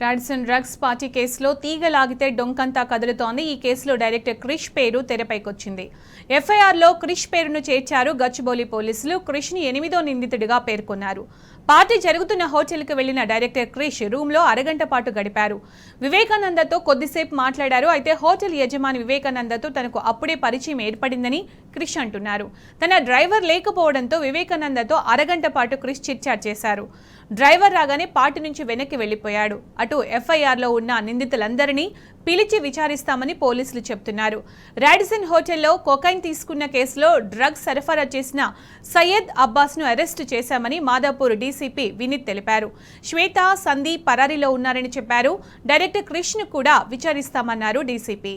Radisson drugs party కేసులో తీగ లాగితే డొంకంతా కదులుతోంది. ఈ కేసులో డైరెక్టర్ క్రిష్ పేరు తెరపైకొచ్చింది. ఎఫ్ఐఆర్లో క్రిష్ పేరును చేర్చారు గచ్చిబౌలి పోలీసులు. క్రిష్ని 8వ నిందితుడిగా పేర్కొన్నారు. పార్టీ జరుగుతున్న హోటల్కి వెళ్లిన డైరెక్టర్ క్రిష్ రూమ్లో అరగంట పాటు గడిపారు. వివేకానందతో కొద్దిసేపు మాట్లాడారు. అయితే హోటల్ యజమాని వివేకానందతో తనకు అప్పుడే పరిచయం ఏర్పడిందని క్రిష్ అంటున్నారు. తన డ్రైవర్ లేకపోవడంతో వివేకానందతో అరగంట పాటు క్రిష్ చిట్చాట్ చేశారు. డ్రైవర్ రాగానే పార్టీ నుంచి వెనక్కి వెళ్లిపోయాడు. అటు ఎఫ్ఐఆర్లో ఉన్న నిందితులందరినీ పిలిచి విచారిస్తామని పోలీసులు చెబుతున్నారు. రాడిసన్ హోటల్లో కొకైన్ తీసుకున్న కేసులో డ్రగ్స్ సరఫరా చేసిన సయ్యద్ అబ్బాస్ను అరెస్టు చేశామని మాదాపూర్ డీసీపీ వినీత్ తెలిపారు. శ్వేత, సందీప్ పరారీలో ఉన్నారని చెప్పారు. డైరెక్టర్ క్రిష్ను కూడా విచారిస్తామన్నారు డీసీపీ.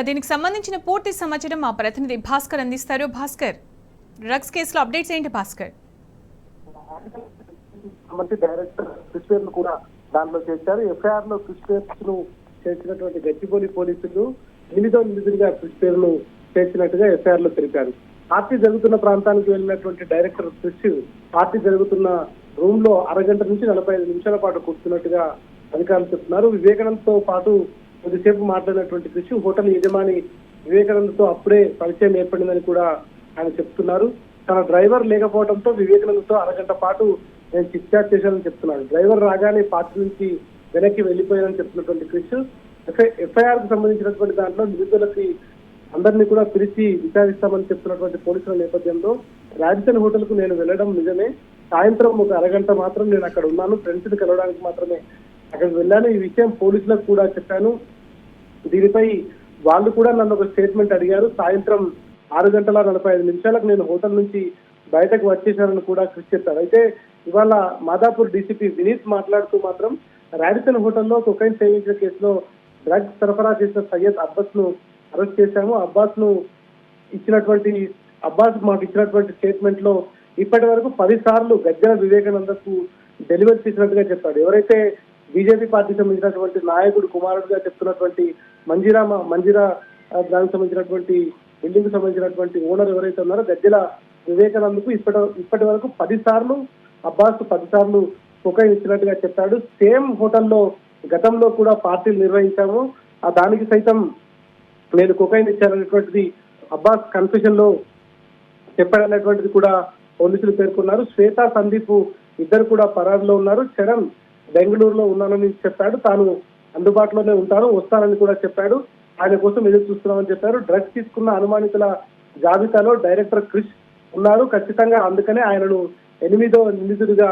దీనికి సంబంధించిన పూర్తి సమాచారం మా ప్రతినిధి భాస్కర్ అందిస్తారు. భాస్కర్, డ్రగ్స్ కేసులో అప్డేట్స్ ఏంటి భాస్కర్? డైరెక్టర్ క్రిష్ పేరును కూడా దాంట్లో చేశారు. ఎఫ్ఐఆర్ లో క్రిష్ పేరును చేర్చినటువంటి గచ్చిబౌలి పోలీసులు 8వ నిందితుడిగా క్రిష్ పేరును చేర్చినట్టుగా ఎఫ్ఐఆర్ లో తెలిపారు. పార్టీ జరుగుతున్న ప్రాంతానికి వెళ్ళినటువంటి డైరెక్టర్ క్రిష్ పార్టీ జరుగుతున్న రూమ్ లో అరగంట నుంచి 45 నిమిషాల పాటు కూర్చున్నట్టుగా అధికారులు చెప్తున్నారు. వివేకానందతో పాటు కొద్దిసేపు మాట్లాడినటువంటి క్రిష్ హోటల్ యజమాని వివేకానందతో అప్పుడే పరిచయం ఏర్పడిందని కూడా ఆయన చెప్తున్నారు. తన డ్రైవర్ లేకపోవడంతో వివేకానందతో అరగంట పాటు నేను చిట్చాట్ చేశానని చెప్తున్నాడు. డ్రైవర్ రాగానే పార్టీ నుంచి వెనక్కి వెళ్లిపోయానని చెప్తున్నటువంటి క్రిష్ ఎఫ్ఐఆర్ కు సంబంధించినటువంటి దాంట్లో నిందితులకి అందరినీ కూడా పిలిచి విచారిస్తామని చెప్తున్నటువంటి పోలీసుల నేపథ్యంలో రాడిసన్ హోటల్ కు నేను వెళ్ళడం నిజమే. సాయంత్రం ఒక అరగంట మాత్రం నేను అక్కడ ఉన్నాను. ఫ్రెండ్స్ ని కలవడానికి మాత్రమే అక్కడికి వెళ్ళాను. ఈ విషయం పోలీసులకు కూడా చెప్పాను. దీనిపై వాళ్ళు కూడా నన్ను ఒక స్టేట్మెంట్ అడిగారు. సాయంత్రం 6:45 నేను హోటల్ నుంచి బయటకు వచ్చేశానని కూడా క్రిష్ చెప్పారు. అయితే ఇవాళ మాదాపూర్ డీసీపీ వినీత్ మాట్లాడుతూ మాత్రం రాడిసన్ హోటల్లో కొకైన్ సేవించిన కేసులో డ్రగ్స్ సరఫరా చేసిన సయ్యద్ అబ్బాస్ ను అరెస్ట్ చేశాము. అబ్బాస్ మాకు ఇచ్చినటువంటి స్టేట్మెంట్ లో ఇప్పటి వరకు 10 సార్లు గజ్జల వివేకానందకు డెలివరీ చేసినట్టుగా చెప్పాడు. ఎవరైతే బీజేపీ పార్టీకి సంబంధించినటువంటి నాయకుడు కుమారుడుగా చెప్తున్నటువంటి మంజీరా దానికి సంబంధించినటువంటి బిల్డింగ్ కు సంబంధించినటువంటి ఓనర్ ఎవరైతే ఉన్నారో గజ్జల వివేకానందకు ఇప్పటి వరకు 10 సార్లు అబ్బాస్ 10 సార్లు కొకైన్ ఇచ్చినట్టుగా చెప్పాడు. సేమ్ హోటల్లో గతంలో కూడా పార్టీలు నిర్వహించాము. దానికి సైతం నేను కొకైన్ ఇచ్చాననేటువంటిది అబ్బాస్ కన్ఫెషన్ లో చెప్పాడనేటువంటిది కూడా పోలీసులు పేర్కొన్నారు. శ్వేత, సందీప్ ఇద్దరు కూడా పరారీలో ఉన్నారు. చరణ్ బెంగళూరులో ఉన్నానని చెప్పాడు. తాను అందుబాటులోనే వస్తానని కూడా చెప్పాడు. ఆయన కోసం ఎదురు చూస్తున్నామని చెప్పారు. డ్రగ్స్ తీసుకున్న అనుమానితుల జాబితాలో డైరెక్టర్ క్రిష్ ఉన్నారు. ఖచ్చితంగా అందుకనే ఆయనను 8వ నిందితుడిగా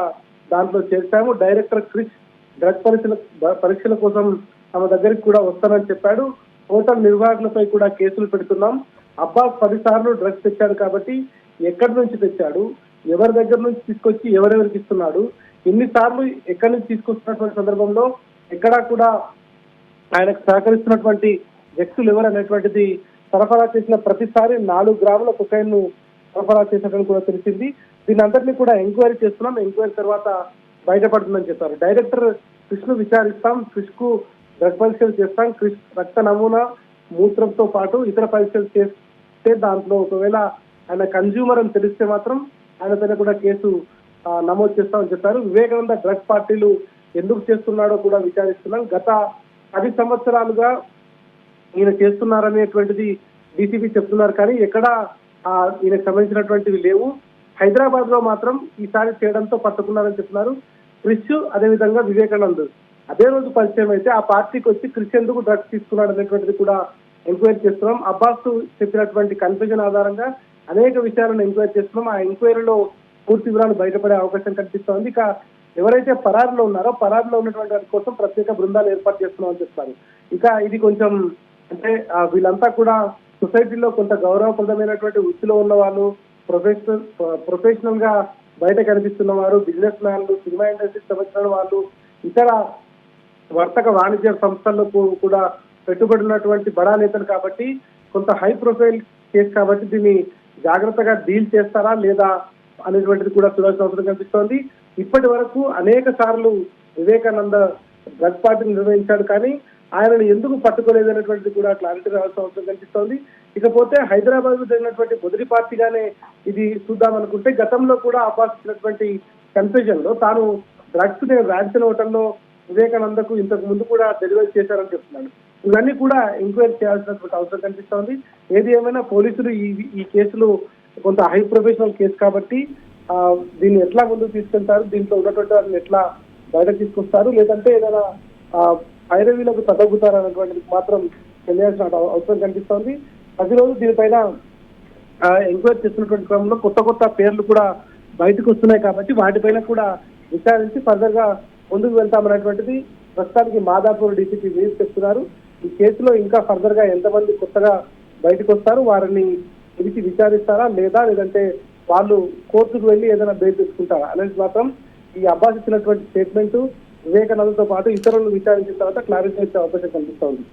దాంట్లో చేర్చాము. డైరెక్టర్ క్రిష్ డ్రగ్ పరీక్షల కోసం తమ దగ్గరికి కూడా వస్తానని చెప్పాడు. హోటల్ నిర్వాహకులపై కూడా కేసులు పెడుతున్నాం. అబ్బాస్ 10 సార్లు డ్రగ్స్ తెచ్చాడు కాబట్టి ఎక్కడి నుంచి తెచ్చాడు, ఎవరి దగ్గర నుంచి తీసుకొచ్చి ఎవరెవరికి ఇస్తున్నాడు, ఎన్నిసార్లు ఎక్కడి నుంచి తీసుకొస్తున్నటువంటి సందర్భంలో ఎక్కడా కూడా ఆయనకు సహకరిస్తున్నటువంటి వ్యక్తులు ఎవరు అనేటువంటిది సరఫరా చేసిన ప్రతిసారి 4 గ్రాముల కొకైన్ ను సరఫరా చేసినట్టు కూడా తెలిసింది. దీని అందరినీ కూడా ఎంక్వైరీ చేస్తున్నాం. ఎంక్వైరీ తర్వాత బయటపడుతుందని చెప్పారు. డైరెక్టర్ క్రిష్ ను విచారిస్తాం, క్రిష్ కు డ్రగ్ పరీక్షలు చేస్తాం, క్రిష్ రక్త నమూనా, మూత్రంతో పాటు ఇతర పరీక్షలు చేస్తే దాంట్లో ఒకవేళ ఆయన కన్జ్యూమర్ అని తెలిస్తే మాత్రం ఆయన పైన కూడా కేసు నమోదు చేస్తామని చెప్పారు. వివేకానంద డ్రగ్ పార్టీలు ఎందుకు చేస్తున్నాడో కూడా విచారిస్తున్నాం. గత 10 సంవత్సరాలుగా ఈయన చేస్తున్నారనేటువంటిది డీసీపీ చెప్తున్నారు. కానీ ఎక్కడ ఈయనకు సంబంధించినటువంటివి లేవు. హైదరాబాద్ లో మాత్రం ఈసారి చేయడంతో పట్టుకున్నారని చెప్తున్నారు. క్రిష్ అదేవిధంగా వివేకానంద్ అదే రోజు పరిచయం అయితే ఆ పార్టీకి వచ్చి క్రిష్ ఎందుకు డ్రగ్స్ తీసుకున్నాడు అనేటువంటిది కూడా ఎంక్వైరీ చేస్తున్నాం. అబ్బాస్ చెప్పినటువంటి కన్ఫ్యూజన్ ఆధారంగా అనేక విషయాలను ఎంక్వైరీ చేస్తున్నాం. ఆ ఎంక్వైరీలో పూర్తి వివరాలు బయటపడే అవకాశం కనిపిస్తోంది. ఇక ఎవరైతే పరారీలో ఉన్నారో పరారీలో ఉన్నటువంటి వారి కోసం ప్రత్యేక బృందాలు ఏర్పాటు చేస్తున్నామని చెప్తారు. ఇక ఇది కొంచెం అంటే వీళ్ళంతా కూడా సొసైటీలో కొంత గౌరవప్రదమైనటువంటి వృత్తిలో ఉన్న వాళ్ళు, ప్రొఫెషనల్ గా బయట కనిపిస్తున్న వారు, బిజినెస్ మ్యాన్లు, సినిమా ఇండస్ట్రీకి సంబంధించిన వాళ్ళు, ఇతర వర్తక వాణిజ్య సంస్థల్లో కూడా పెట్టుబడి ఉన్నటువంటి బడా నేతలు కాబట్టి కొంత హై ప్రొఫైల్ కేసు కాబట్టి దీన్ని జాగ్రత్తగా డీల్ చేస్తారా లేదా అనేటువంటిది కూడా చూడాల్సిన అవసరం కనిపిస్తోంది. ఇప్పటి వరకు అనేక సార్లు వివేకానంద డ్రగ్ పార్టీని నిర్వహించాడు, కానీ ఆయనను ఎందుకు పట్టుకోలేదు అనేటువంటిది కూడా క్లారిటీ రావాల్సిన అవసరం కనిపిస్తోంది. ఇకపోతే హైదరాబాద్ జరిగినటువంటి మొదటి పార్టీగానే ఇది చూద్దామనుకుంటే గతంలో కూడా అబ్బాస్ ఇచ్చినటువంటి కన్ఫ్యూజన్ లో తాను డ్రగ్స్ నేను ర్యాన్సన్ హోటల్లో వివేకానందకు ఇంతకు ముందు కూడా డెలివరీ చేశారని చెప్తున్నాడు. ఇవన్నీ కూడా ఎంక్వైరీ చేయాల్సినటువంటి అవసరం కనిపిస్తోంది. ఏది ఏమైనా పోలీసులు ఈ కేసులు కొంత హై ప్రొఫెషనల్ కేసు కాబట్టి దీన్ని ఎట్లా ముందుకు తీసుకెళ్తారు, దీంట్లో ఉన్నటువంటి వారిని ఎట్లా బయటకు తీసుకొస్తారు, లేదంటే ఏదైనా ఐరవీలకు తగ్గుతారు అనేటువంటిది మాత్రం తెలియాల్సిన అవసరం కనిపిస్తోంది. ప్రతిరోజు దీనిపైన ఎంక్వైరీ చేస్తున్నటువంటి క్రమంలో కొత్త పేర్లు కూడా బయటకు వస్తున్నాయి కాబట్టి వాటిపైన కూడా విచారించి ఫర్దర్ గా ముందుకు వెళ్తామనేటువంటిది ప్రస్తుతానికి మాదాపూర్ డీసీపీ వీరు చెప్తున్నారు. ఈ కేసులో ఇంకా ఫర్దర్ గా ఎంతమంది కొత్తగా బయటకు వస్తారు, వారిని పిలిచి విచారిస్తారా లేదంటే వాళ్ళు కోర్టుకు వెళ్ళి ఏదైనా బెయిల్ తీసుకుంటారా అనేది మాత్రం ఈ అబ్బాస్ ఇచ్చినటువంటి స్టేట్మెంట్ వివేకానందతో పాటు ఇతరులను విచారించిన తర్వాత క్లారిటీ వచ్చే అవకాశం కనిపిస్తోంది.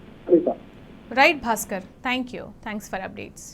Right Bhaskar, thanks for updates.